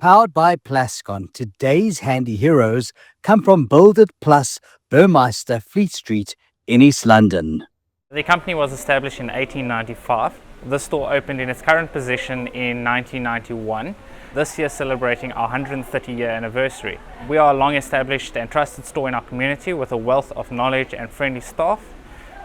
Powered by Plascon, today's handy heroes come from Build It Plus Burmeister, Fleet Street in East London. The company was established in 1895. The store opened in its current position in 1991. This year celebrating our 130-year anniversary. We are a long established and trusted store in our community with a wealth of knowledge and friendly staff,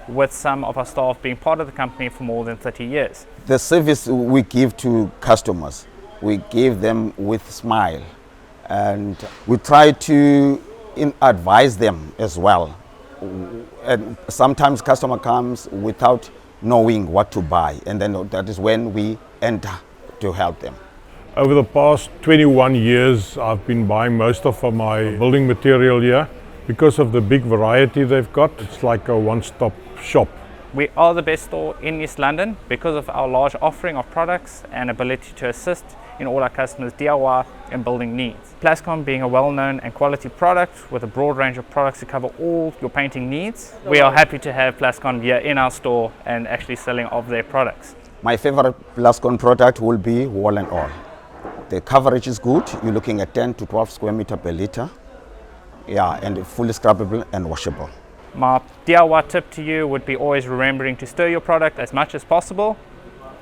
with some of our staff being part of the company for more than 30 years. The service we give to customers, we give them with smile, and we try to advise them as well. And sometimes customer comes without knowing what to buy, and then that is when we enter to help them. Over the past 21 years, I've been buying most of my building material here. Because of the big variety they've got, it's like a one-stop shop. We are the best store in East London because of our large offering of products and ability to assist in all our customers' DIY and building needs. Plascon being a well-known and quality product with a broad range of products to cover all your painting needs, we are happy to have Plascon here in our store and actually selling of their products. My favorite Plascon product will be wall and all. The coverage is good. You're looking at 10 to 12 square meter per liter. Yeah, and fully scrubbable and washable. My DIY tip to you would be always remembering to stir your product as much as possible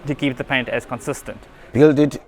to keep the paint as consistent. Build It